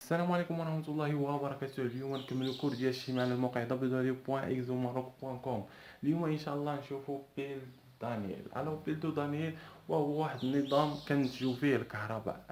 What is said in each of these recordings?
السلام عليكم ورحمة الله وبركاته. اليوم نكملو الكور ديال الشيماء على الموقع www.exomaroc.com. اليوم ان شاء الله نشوفو بيلد دانييل. بيلد دانييل وهو واحد النظام كنتجو فيه الكهرباء،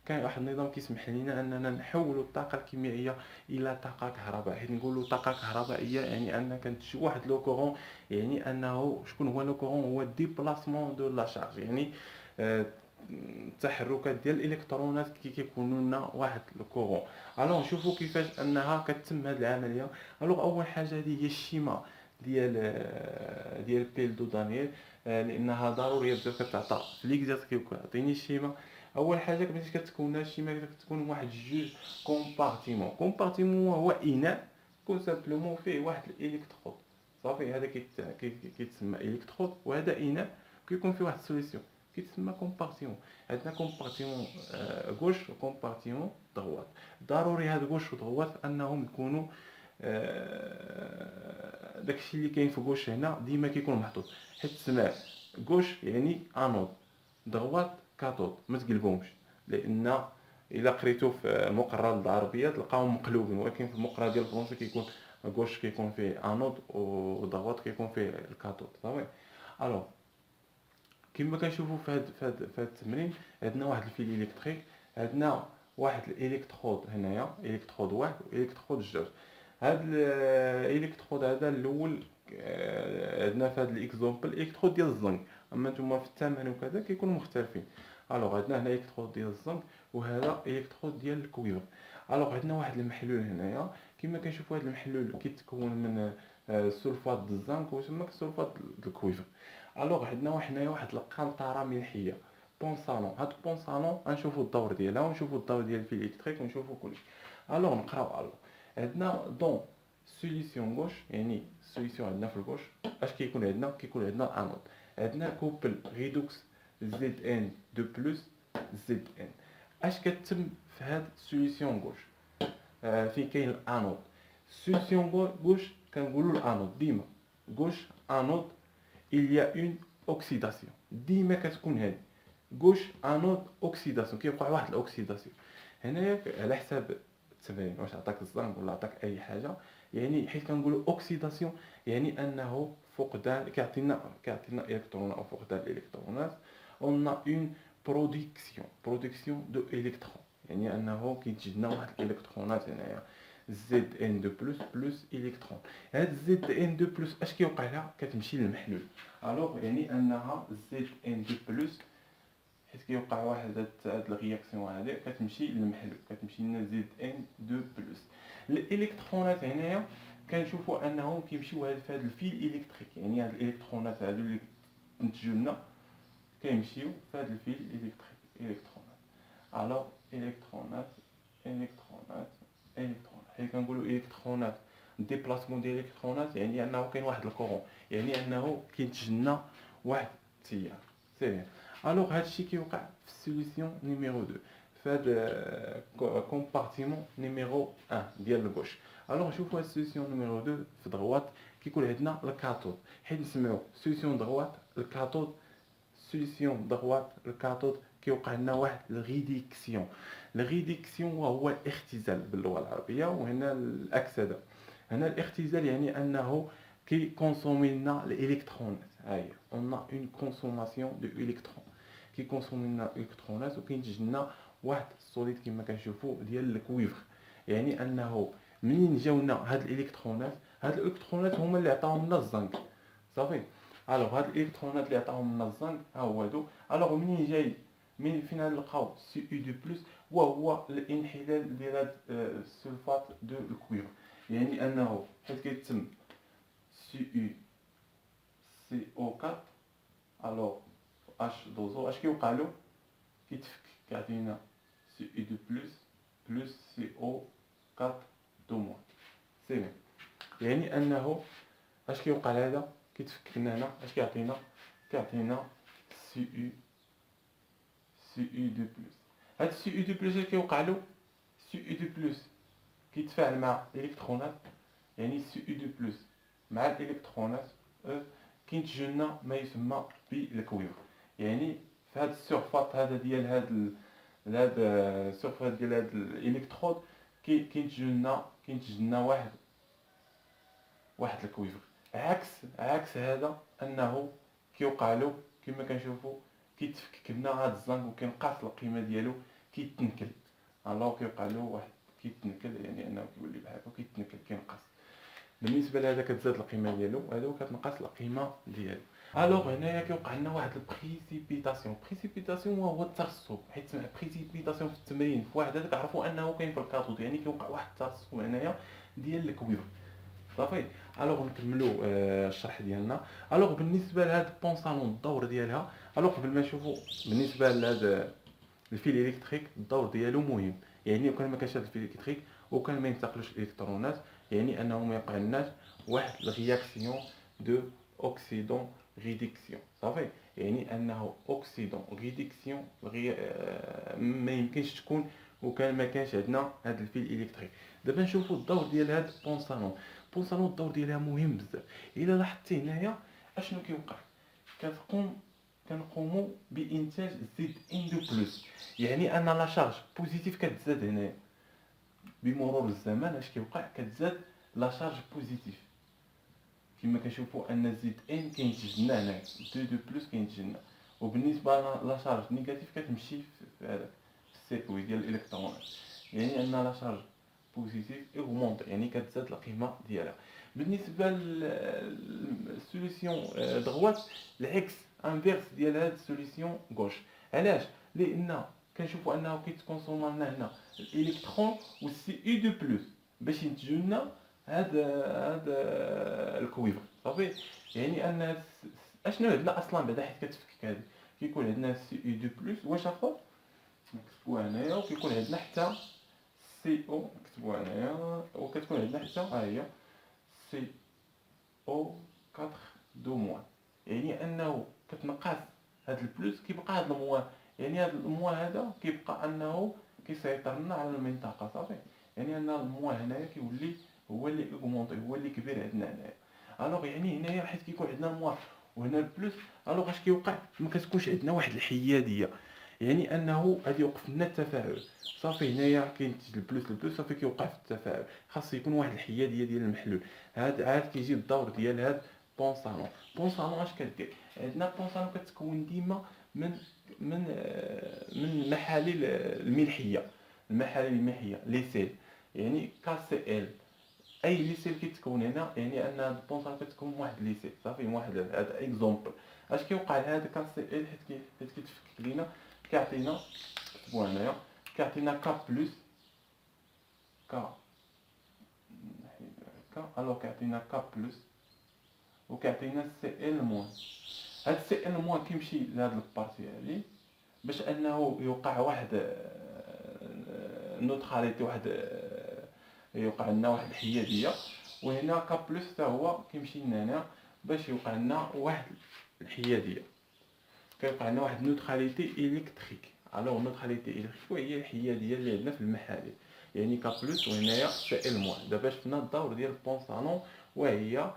كان واحد النظام كيسمح لنا اننا نحولوا الطاقه الكيميائيه الى طاقه كهربائيه. حيت نقولوا طاقه كهربائيه يعني ان كنتجو واحد لو كورون، يعني انه شكون هو لو كورون؟ هو ديبلاسمون دو لا شارج، يعني آه، التحركات ديال الالكترونات كيكونوا لنا واحد الكورون. نشوفوا كيفاش انها كتتم هذه العمليه. اول حاجه هذه هي الشيما ديال بيل دو دانييل، لانها ضروريه بزاف كتعطى في ليكزارسيس كيعطيني الشيما. اول حاجه كيفاش كتكون الشيما؟ كتكون واحد جوج كومبارتيمون هو اناء كون سامبلومون فيه واحد الالكترود. صافي، هذا كيتسمى الكترود، وهذا اناء كيكون فيه واحد السوليسيون كيتسمى كومبارتيمون. عندنا كومبارتيمون غوش وكومبارتيمون دروات. ضروري هاد غوش ودروات انهم يكونوا داكشي اللي كاين في غوش هنا ديما كيكون محطوط، حيت تسمع غوش يعني انود، دروات كاثود. ما تقلبهمش، لان الا قريتو في المقرر العربيه تلقاهم مقلوبين، ولكن في المقرر ديال الفرنسي كيكون غوش كيكون فيه انود ودروات كيكون فيه الكاثود. صافي. الوغ كما كنشوفوا في هذا التمرين، عندنا واحد الفيل الكتريك، عندنا واحد الالكترود هنايا، الكترود واحد والكترود جوج. هذا الالكترود هذا الاول عندنا في هذا الاكزومبل الكترود ديال الزنك، اما نتوما في الثمن وكذا كيكونوا مختلفين. عندنا هنا الكترود ديال الزنك وهذا الكترود ديال الكويفر. عندنا واحد المحلول هنايا، كما كنشوفوا هذا المحلول كيتكون من سلفات د الزنك ويسمى سلفات د الكويفر. عندنا حنايا واحد القنطره ملحيه بونسالون. هاد بونسالون غنشوفوا الدور ديالها ونشوفوا الدور ديال الفيل الكتريك ونشوفوا كلشي. نقراو. عندنا دون سوليسيون غوش، يعني سوليسيون عندنا في الغوش اش كيكون عندنا؟ كيكون عندنا الانود. عندنا كوبل ريدوكس زد ان دو بلس زد ان. اش كتم في هاد سوليسيون غوش؟ فين كاين الانود. سوليسيون غوش كنقولوا الانود ديما غوش انود il y a une oxydation. ديما كتكون هذه غوش انود اوكسيداسيون، كيوقع واحد الاوكسيداسيون هنايا على حساب التمرين، واش عطاك الزنك ولا عطاك اي حاجه. يعني حيت كنقولوا اوكسيداسيون يعني انه فقدان، كيعطينا الكترونات او فقدان الالكترونات. on a une production de électrons، يعني انه كينتج لنا واحد الالكترونات هنايا زد ان دو بلس بلس الكترون. هاد زد ان دو بلس اش كيوقع لها؟ كتمشي للمحلول. يعني انها زد ان دو بلس، حيت كيوقع واحد هاد الرياكسيون هادي كتمشي للمحلول، كتمشي لنا زد ان دو بلس. الالكترونات هنايا كنشوفوا انهم كيمشيو في هاد الفيل الكتريك، يعني هاد الالكترونات هادو اللي نتجو لنا كيمشيو في هاد الفيل الكتريك. الكترونات الكترونات الكترونات الكترونات، حيت كنقولوا الكترونات ديبلاسمون ديال الالكترونات يعني انه كاين واحد الكورون، يعني انه كينتج لنا واحد التيار سيرين. هادشي كيوقع في السوليسيون نيميرو 2 في هذا كومبارتيمون نيميرو 1 ديال الغوش. نشوفوا هاد السوليسيون نيميرو 2 في دغوات كيكون عندنا الكاثود، حيت نسميو سوليسيون دغوات الكاثود. سوليسيون دغوات الكاثود كيوقع لنا واحد الريديكسيون. الريديكسيون وهو الاختزال باللغه العربيه، وهنا العكس. هنا الاختزال يعني انه كي كونسومي لنا الالكترونات. هاهي اون اون كونسوماسيون دو الكترون، كي كونسومي لنا الالكترونات وكينتج لنا واحد السوليد كما كنشوفوا ديال الكويفر. يعني انه منين جاونا هاد الالكترونات هما اللي عطاهم لنا الزنك. صافي. هاد الالكترونات اللي عطاهم لنا الزنك ها هو هادو. منين جاي؟ من فين نلقاو سي او دو بلس؟ وهو الانحلال ديال هاد السلفات دو الكويفر. يعني انه حيت كيتم سي او سي او 4، اش دوزو اش كيوقع له؟ كيتفك، كيعطينا سي او دو بلس بلس سي او 4 دو موان. سي بيان. يعني انه اش كيوقع لهذا؟ كيتفك لنا هنا اش كيعطينا؟ كيعطينا سي او دو بلس. هاد سي او دو بلس اللي كيوقع له، سي او دو بلس كيتفاعل مع الالكترونات، يعني سي او دو بلس مع الالكترونات كينتج لنا ما يسمى بالكويفر. يعني في هاد السورفات هذا ديال هاد لهاد السيرفاس ديال هاد الالكترود كينتج لنا واحد الكويفر. عكس هذا انه كيوقع له كما كنشوفوا كيتفكك لنا هاد الزنك وكينقص القيمه ديالو، كيتنكل. الوغ كيوقع له واحد كيتنكل، يعني انه كيولي بحال هكا كيتنكل كينقص. بالنسبه لهذا كتزاد القيمه ديالو، هذا كتنقص القيمه ديالو. الوغ هنايا كيوقع لنا واحد البريسيبيتاسيون وهو الترسب. حيت سمع بريسيبيتاسيون في التمرين في واحد هذا كنعرفوا انه كاين في الكاثود، يعني كيوقع واحد الترسب هنايا ديال الكويفر. صافي. الوغ نكملوا الشرح ديالنا. الوغ بالنسبه لهاد البونسالون الدور ديالها، الوغ قبل ما نشوفوا بالنسبه لهاد الفيل الكتريك الدور ديالو مهم. يعني وكان ما كانش هاد الفيل الكتريك وكان ما ينتقلوش الالكترونات، يعني انه ما يوقع لناش واحد الرياكسيون دو اوكسيدون ريدكسيون. صافي. يعني انه اوكسيدون ريدكسيون ما يمكنش تكون وكان ما كانش عندنا هاد الفيل الكتريك. دابا نشوفوا الدور ديال هاد البونسالون الدور ديالها مهم بزاف. الا لاحظتي هنايا اشنو كيوقع؟ كنقوموا بانتاج زد ان دو بلس، يعني ان لا شارج بوزيتيف كتزاد هنايا بمرور الزمن. اش كيوقع؟ كتزاد لا شارج بوزيتيف، كما كنشوفوا ان زد ان كينتج لنا هنايا 2 دو بلس كينتج لنا. وبالنسبه لا شارج نيجاتيف كتمشي في هذاك السيركوي ديال الالكترونات، يعني ان لا شارج بوزيتيف اوغمونط، يعني كتزاد القيمه ديالها. بالنسبه للسوليسيون دغوات العكس انفيرس ديال هاد السوليسيون غوش. علاش؟ لان كنشوفوا انه كيتكونسوم لنا هنا الالكترون والسي اي دو بلس باش ينتجوا لنا هاد الكويفر. صافي. يعني ان اشنو عندنا اصلا بعدا حيت كتفكك هذه، كيكون عندنا سي اي دو بلس واش اخر نكتبوها هنايا، وكيكون عندنا حتى سي او نكتبوها هنايا، وكتكون عندنا حتى ها هي سي او 4 دو موان. يعني انه كتنقص هاد البلوس كيبقى هاد الموان، يعني هاد الموان هذا كيبقى انه كيسيطر لنا على المنطقه. صافي. يعني ان الموان هنايا كيولي هو اللي اوغمونطي، هو اللي كبير عندنا هنايا. الوغ يعني هنايا حيت كيكون عندنا الموان وهنا البلوس، الوغ اش كيوقع؟ ما كتكونش عندنا واحد الحياديه، يعني انه غادي يوقف لنا التفاعل. صافي. هنايا كينتج البلوس صافي كيوقع في التفاعل، خاص يكون واحد الحياديه ديال المحلول. هاد عاد كيجي الدور ديال هاد بونسالون اش كدير؟ عندنا بونسالون كتكون ديما من محاليل الملحيه، لي سيل، يعني كاسي ال. اي لي سيل كيتكون هنا، يعني ان هاد البونسالون كتكون واحد لي سيل. صافي. واحد هذا اكزومبل. اش كيوقع لهذا كاسي ال؟ حيت كيتفكك لينا كيعطينا، كتبوا هنايا كيعطينا كا بلس كا الوغ كيعطينا كا بلس وكيعطينا سي ال موان. هاد سي ال موان كيمشي لهاد البارتي هادي باش انه يوقع واحد نوتراليتي، يوقع لنا واحد الحياديه. وهنا كا بلس حتى هو كيمشي لنا هنا باش يوقع لنا واحد الحياديه، كيوقع لنا واحد نوتراليتي الكتريك. الوغ نوتراليتي الكتريك وهي الحياديه اللي عندنا في المحاليل، يعني كا بلس وهنايا سي ال موان. دابا شفنا الدور ديال البونسالون وهي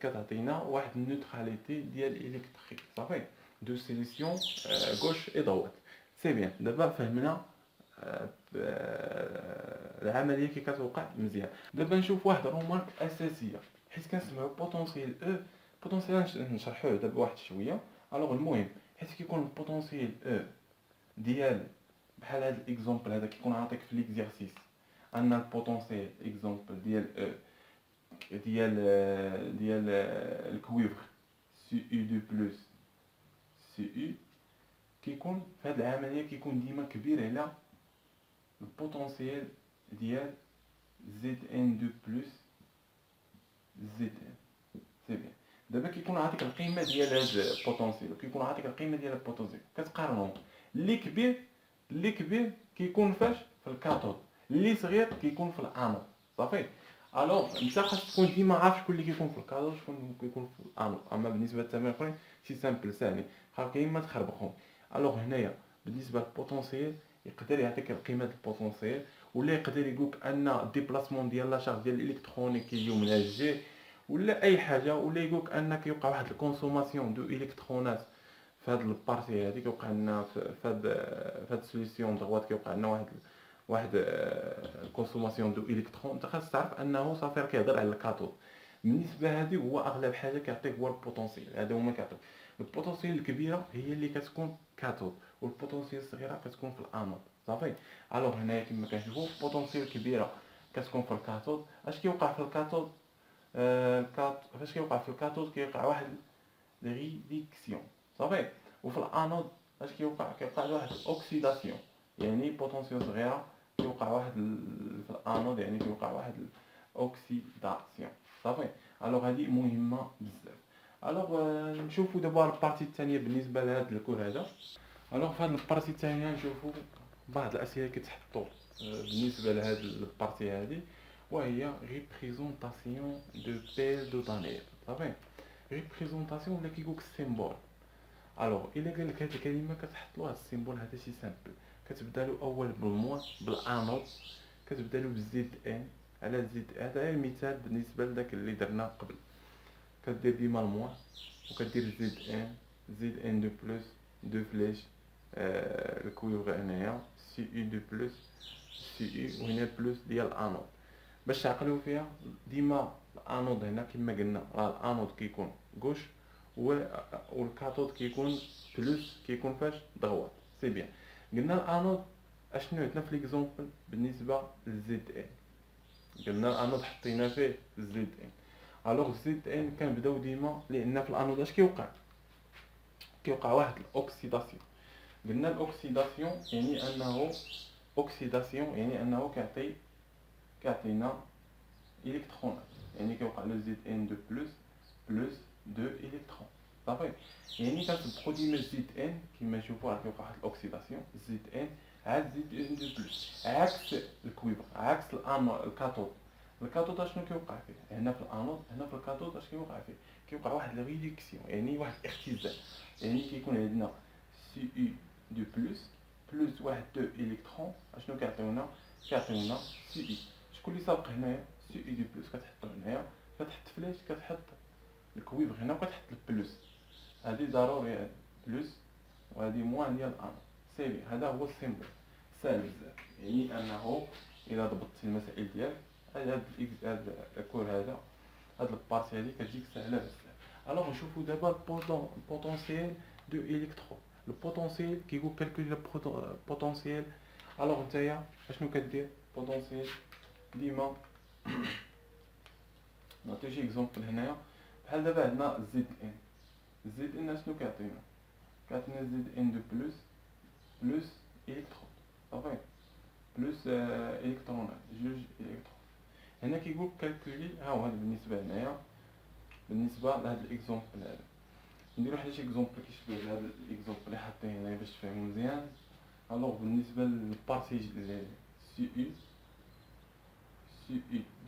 كتعطينا واحد النوتراليتي ديال الكتريك. صافي. دو سيليسيون غوش اي دوات. سي بيان. دابا فهمنا العمليه كي كتوقع مزيان. دابا نشوف واحد الرومارك اساسيه، حيت كنسمعوا بوتونسييل او. بوتونسييل نشرحوه دابا واحد شويه. الوغ المهم حيت كيكون البوتونسييل او ديال بحال هذا الاكزومبل هذا كيكون عاطيك في ليكزيرسيس ان البوتونسييل اكزومبل ديال او ديال الكويفر سي يو دو بلس سي يو، كيكون في هذه العمليه كيكون ديما كبير على البوتونسييل ديال زد ان دو بلس زد ان. سي بيان. دابا كيكون عاطيك القيمه ديال هذا البوتونسييل وكيكون عاطيك القيمه ديال البوتونسييل، كتقارنهم. اللي كبير كيكون فاش؟ في الكاثود، اللي صغير كيكون في الانود. صافي. الوغ انت خاصك تكون ديما عارف شكون اللي كيكون في الكاثود شكون كيكون في الانود. اما بالنسبه للتمارين الاخرين سي سامبل ساهلين، كاين ما تخربقهم. الوغ هنايا بالنسبه للبوتونسييل يقدر يعطيك القيمه ديال البوتونسييل، ولا يقدر يقولك ان الديبلاسمون ديال لا شارج ديال الالكترونيك كيجيو من الجي، ولا اي حاجه، ولا يقولك ان كيوقع واحد الكونسوماسيون دو الكترونات في هاد البارتي هادي كيوقع لنا في هاد السوليسيون دغوات كيوقع لنا واحد كونسوماسيون دو الكترون. انت خاص تعرف انه صافي راه كيهضر على الكاثود. بالنسبه هذه هو اغلب حاجه كيعطيك هو البوتونسيال، هذا هما كيعطيك البوتونسيال الكبيره هي اللي كتكون كاثود، والبوتونسيال الصغيره كتكون في الانود. صافي. الوغ هنايا كما كنشوفوا البوتونسيال الكبيره كتكون في الكاثود. اش كيوقع في الكاثود؟ فاش كيوقع في الكاثود كيوقع واحد ريديكسيون. صافي. وفي الانود اش كيوقع واحد اوكسيداسيون، يعني بوتونسيال صغيره كيوقع واحد في الانود، يعني كيوقع واحد الاوكسيداسيون. صافي. الوغ هذه مهمه بزاف. الوغ نشوفوا دابا البارتي الثانيه بالنسبه لهذا الكور هذا. الوغ في هذه البارتي الثانيه نشوفوا بعض الاسئله كتحطوا بالنسبه لهذه البارتي هذه، وهي ريبريزونطاسيون دو بيل دو دانيل. صافي. ريبريزونطاسيون ولا كيقولك السيمبول. الوغ الا قال لك هذه الكلمه كتحط له هذا السيمبول هذا شي سامبل، كتبدا له اول بالموا بالانود، كتبدا له بالزد ان على زد. هذا غير مثال بالنسبه لذاك اللي درنا قبل. كدير ديما الموا وكدير زد ان دو بلس دو فليش الكويفر هنايا سي اي دو بلس سي اي، وهنا بلس ديال الانود. باش تعقلوا فيها ديما الانود هنا كما قلنا راه الانود كيكون غوش والكاثود كيكون بلس، كيكون فاش دغوات. سي بيان. قلنا الانود اشنو عندنا في ليكزومبل بالنسبه للزد ان؟ قلنا الانود حطينا فيه زد ان. الوغ زد ان كنبداو ديما لان في الانود اش كيوقع واحد الاوكسيداسيون. قلنا الاوكسيداسيون يعني انه كيعطينا الكترونات، يعني كيوقع له زد ان دو بلس دو الكترون. صافي. يعني كنطبقوا ديما زد ان كما نشوفوا راه كيوقع واحد الاوكسيداسيون زد ان عاد زد ان دو بلس، عكس الكويبر، عكس الكاثود. الكاثود اشنو كيوقع فيه؟ هنا في الانود، هنا في الكاثود اش كيوقع فيه؟ كيوقع واحد ريدكسيون، يعني واحد الاختزال. يعني كيكون عندنا سي اي دو بلس واحد دو الكترون. اشنو كيعطيونا سي اي. شكون اللي سابق هنايا؟ سي اي دو بلس كتحطو هنايا، كتحط فلاش كتحط الكويبر هنا وكتحط البلس. هذه ضروري هذه بلس وهذه موان ديال الان. سيري. هذا هو السيمبل. ساهل بزاف، يعني انه الا ضبطتي المسائل ديالك هذا الكور هذا هاد البارتي هذه كتجيك سهله بزاف. الوغ نشوفوا دابا البوتونسيال دو الكترون. البوتونسيال كيقول كالكولي البوتونسيال. الوغ نتايا اشنو كدير؟ بوتونسيال ديما نعطيو شي اكزومبل هنايا. بحال دابا عندنا زد ان اشنو كيعطينا زد ان دو بلس الكترون. صافي. بلس الكترونات، جوج الكترون. هنا كيقول كالكولي. ها هو هذا بالنسبه هنايا بالنسبه لهاد الاكزومبل هذا. نديرو حتى شي اكزومبل كيشبه لهاد الاكزومبل اللي حاطين هنايا باش تفهموا مزيان. الوغ بالنسبه للبارتي سي اي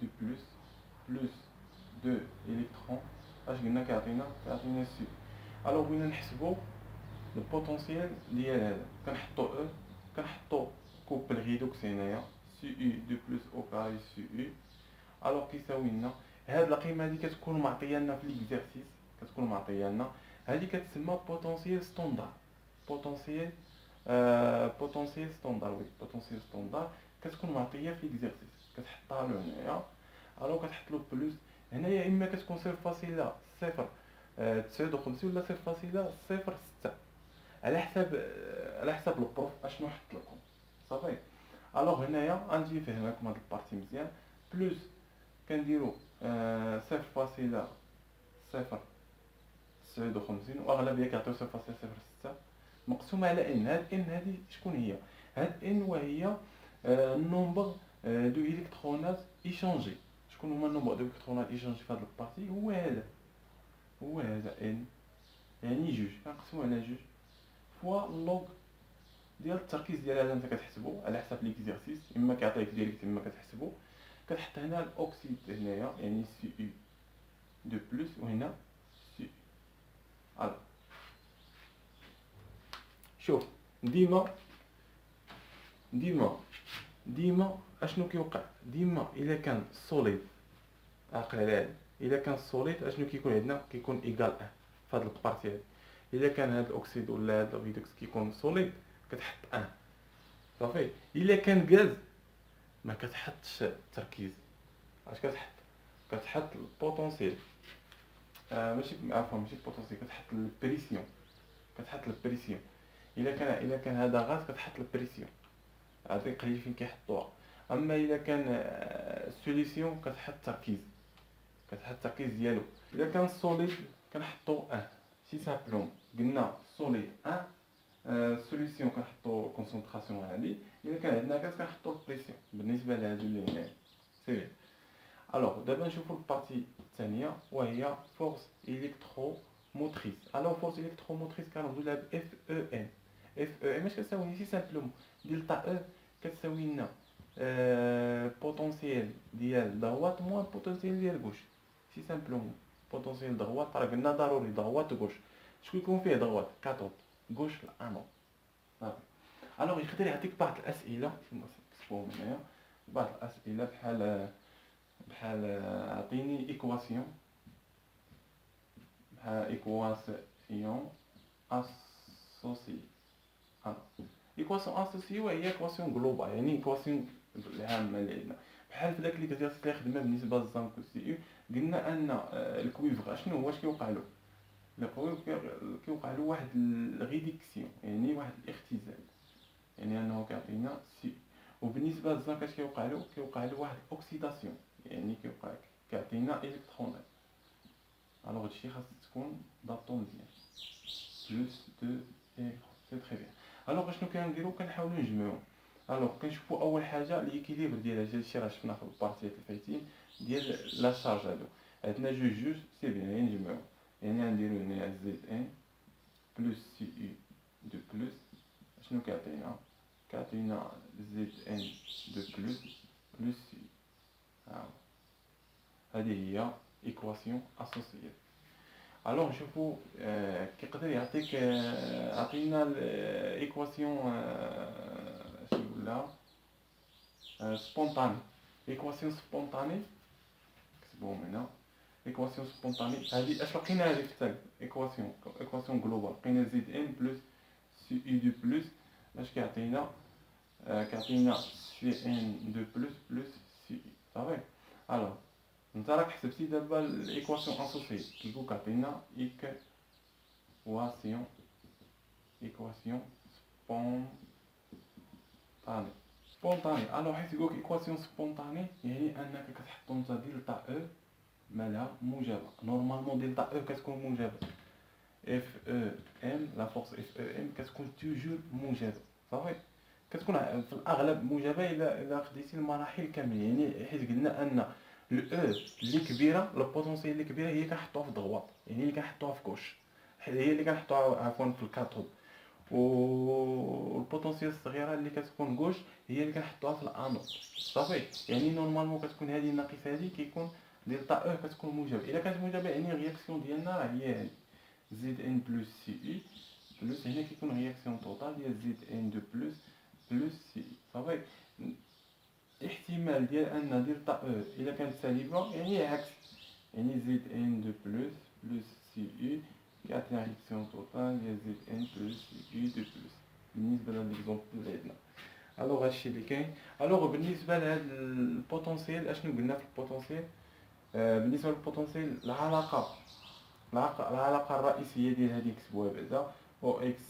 دو بلس دو الكترون اش قلنا كيعطينا سي. الوغ بغينا نحسبوا البوتونسيال ديال هذا، كنحطو كوبل ريدوكس هنايا سي اي دو بلس او كاري سي اي. الوغ كيساوي لنا هاد القيمه هادي كتكون معطيه لنا في ليكزارسيس، هادي كتسمى بوتونسيال ستوندار. بوتونسيال ستوندار كتكون معطيه في ليكزارسيس، كتحطها له هنايا. الوغ كتحط له بلس هنايا، اما كتكون 0.059 ولا 0.06 على حساب البروف اشنو حط لكم. صافي. الوغ هنايا غنجي نفهمكم هاد البارتي مزيان. بلس كنديرو 0.059 واغلبيه كيعطيو 0.06 مقسومه على ان. هاد ان هادي شكون هي؟ هاد ان وهي النومبر دو الكترونات ايشانجي. شكون هما النومبر دو الكترونات ايشانجي في هاد البارتي؟ هو هذا ان، يعني جوج كنقسمو على جوج فوا اللوغ ديال التركيز ديال هذا. انت كتحسبو على حساب ليكزارسيس، اما كيعطيك ديريكت اما كتحسبو. كتحط هنا الاوكسيد هنايا يعني سي اي دو بلس وهنا سي اي. الو شوف ديما اشنو كيوقع؟ ديما الا كان سوليد عقل على هذا، الا كان سوليد اشنو كيكون عندنا؟ كيكون ايكال 1 في هاد البارتي هادي. الا كان هذا الاكسيد ولا هذا الريدوكس كيكون سوليد كتحط ان صافي. الا كان غاز ما كتحطش التركيز. اش كتحط؟ كتحط البوتونسييل، ماشي عفوا ماشي البوتونسييل، كتحط البريسيون، كتحط البريسيون. الا كان هذا غاز كتحط البريسيون، عاد قليل فين كيحطوها. اما الا كان السوليسيون كتحط التركيز، كتحط التركيز ديالو. الا كان سوليد كنحطو ان سي سامبلوم. قلنا سوليد ان سوليسيون كنحطو كونسونطراسيون عالي. الا كان عندنا غاز كنحطو البريسيون بالنسبه لهادو اللي هنا. سي الوغ دابا نشوفو البارتي الثانيه وهي فورس الكترو موتريس. الوغ فورس الكترو موتريس كنرمزو لها ب اف او ام. اف او ام اش كتساوي؟ سي سامبلوم دلتا او كتساوي لنا بوتونسييل ديال دروات موان بوتونسييل ديال غوش. سي سامبلوم بوتونسييل دروات راه قلنا ضروري دروات غوش. شكون يكون فيه دروات؟ كاتود، غوش الانود. صافي. الوغ يقدر يعطيك بعض الاسئله، نكتبوهم هنايا. بعض الاسئله بحال عطيني ايكواسيون، بحال ايكواسيون اسوسي. ايكواسيون اسوسي وهي ايكواسيون جلوبال، يعني ايكواسيون العامه اللي عندنا. بحال في داك ليكزارسيس اللي خدمنا بالنسبه للزنك والسي يو، قلنا ان الكويفر اشنو هو، اش كيوقع له؟ الكويفر كيوقع له واحد الريديكسيون، يعني واحد الاختزال، يعني انه كيعطينا سي. وبالنسبه للزنك اش كيوقع له؟ كيوقع له واحد الاكسيداسيون، يعني كيعطينا الكترونات. الوغ هادشي خاص تكون ضابطو مزيان. بلوس دو الكترون، سي تري بيان. الوغ اشنو كنديرو؟ كنحاولو نجمعو. الوغ كنشوفو اول حاجه ليكيليبر ديال هادشي، راه شفنا في البارتيات الفايتين ديال لا شارج. هادو عندنا جوج سي بيان، يعني نجمعو. يعني غنديرو هنايا زد ان بلوس سي اي دو بلوس اشنو كيعطينا؟ كيعطينا زد ان دو بلوس بلوس سي. هذه هي ايكواسيون اسوسيير. الوغ نشوفو كيقدر يعطيك عطينا الايكواسيون شنو ولا سبونطاني. ايكواسيون سبونطاني كتبوهم هنا. ايكواسيون سبونطاني هذه اش لقينا؟ هذه في الثالث ايكواسيون جلوبال لقينا زد ان بلس سي اي دو بلس اش كيعطينا؟ كيعطينا سي ان دو بلس بلس سي اي. صافي. الوغ انت راك حسبتي دابا الايكواسيون اسوسي كيقولك عطينا ايكواسيون سبونطاني. الوغ حيت يقولك ايكواسيون سبونطاني يعني انك كتحط نتا دلتا او مالها موجبه. نورمالمون دلتا او كتكون موجبه. اف او ام لا فورس اف او ام كتكون توجور موجبه. صافي. كتكون في الاغلب موجبه الا خديتي المراحل كاملين، يعني حيت قلنا ان الاو اللي كبيره، البوتونسيال اللي كبيره هي كنحطوها في ضغوط، يعني اللي كنحطوها في كوش، هي اللي كنحطوها عفوا في الكاثود. والبوتونسيال الصغيره اللي كتكون غوش هي اللي كنحطوها في الانود. صافي. يعني نورمالمون كتكون هذه الناقصه، هذه كيكون دلتا او كتكون موجبه. الا كانت موجبه يعني الرياكسيون ديالنا راه هي هذه زد ان بلس سي اي بلس، هنا كيكون رياكسيون توتال ديال زد ان دو بلس بلس سي اي. صافي. احتمال ديال ان دلتا او الا كانت سالبه يعني عكس، يعني زد ان دو بلس بلس سي اي كيعطينا رياكسيون توتال ديال زد ان بلس سي اي دو بلس بالنسبه لليكزومبل اللي عندنا. الوغ هادشي اللي كاين. الوغ بالنسبه لهاد البوتونسييل اشنو قلنا في البوتونسييل؟ بالنسبه للبوتونسييل العلاقه الرئيسيه ديال هذه كتبوها بعدا او اكس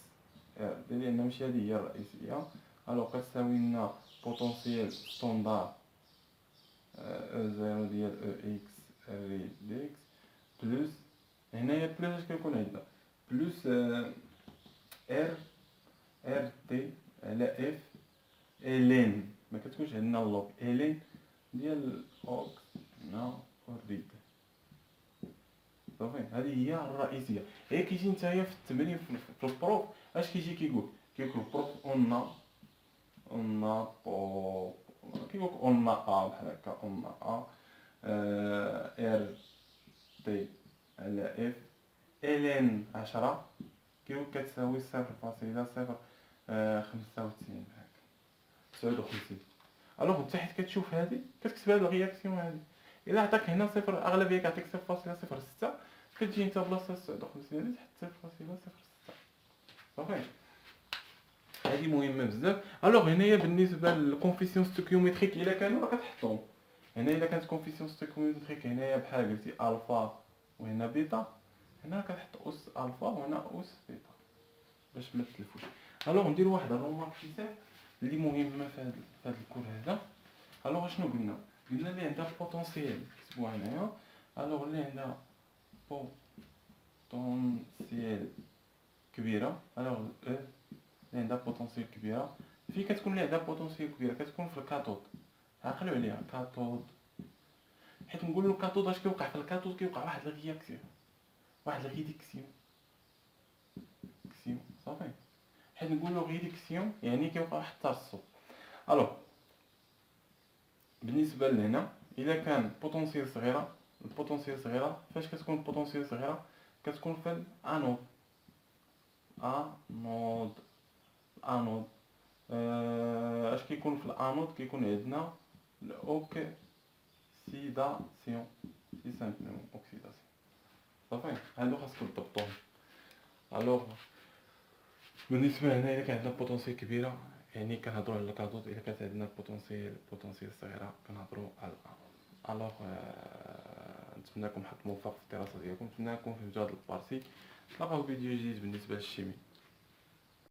لان ماشي هذه هي الرئيسيه. الوغ كتساوي لنا بوتونسييل ستوندار او زيرو ديال او اكس ري دي اكس بلس، هنايا بلس اش كيكون عندنا؟ بلس ار تي على اف الين. ما كتكونش عندنا اللوغ الين ديال اوكس هنا اورديت. صافي. هذه هي الرئيسيه. هي كيجي نتايا في التمرين في البروف اش كيجي كيقول البروف اون كيقولك اون ا بحال هكا اون ا ار تي على اف الين 10 كيقولك كتساوي 0.095 هكا 59. الوغ انت حيت كتشوف هادي كتكتب هاد الرياكسيون هادي. الا عطاك هنا صفر اغلبيه كيعطيك 0.06 كتجي انت بلاصه 59 هادي تحط 0.06 صافي. هذه مهمه بزاف. الوغ هنايا بالنسبه للكونفيسيون ستوكيومتريك الا كانوا راه كتحطهم هنا. الا كانت كونفيسيون ستوكيومتريك هنايا بحال قلتي الفا وهنا بيتا، هنا كتحط اس الفا وهنا اس بيتا باش ما تلفوش. الوغ ندير واحد الرومارك حساب اللي مهمه في هذا الكور هذا. الوغ شنو قلنا؟ قلنا اللي عندها بوتونسييل كتبوها هنايا. الوغ اللي عندها بوتونسييل كبيره، الوغ اللي عندها بوتونسييل كبيره في كتكون اللي عندها بوتونسييل كبيره كتكون في الكاثود. عقلوا عليها كاثود، حيت نقولوا الكاثود اش كيوقع في الكاثود؟ كيوقع واحد الرياكسيون، واحد الريدكسيون صافي. حيت نقولوا ريدكسيون يعني كيوقع واحد الترسب. الوغ بالنسبه لهنا الا كان بوتونسييل صغيره، البوتونسييل صغيره فاش كتكون بوتونسييل صغيره؟ كتكون في الانود. انود اش كيكون في الانود؟ كيكون عندنا الاوكسيداسيون، سي سامبلومون اوكسيداسيون صافي. هادو خاصكم تضبطوهم. الوغ بالنسبه لهنا الا كان عندنا بوتونسييل كبيره يعني كنهضروا على الكاثود، الا كانت عندنا بوتونسييل صغيره كنهضروا على الانود. الوغ نتمنىكم حظ موفق في الدراسه ديالكم، نتمنىكم فهمتوا هاد البارتي. نتلاقاو في فيديو جديد بالنسبه للشيمي.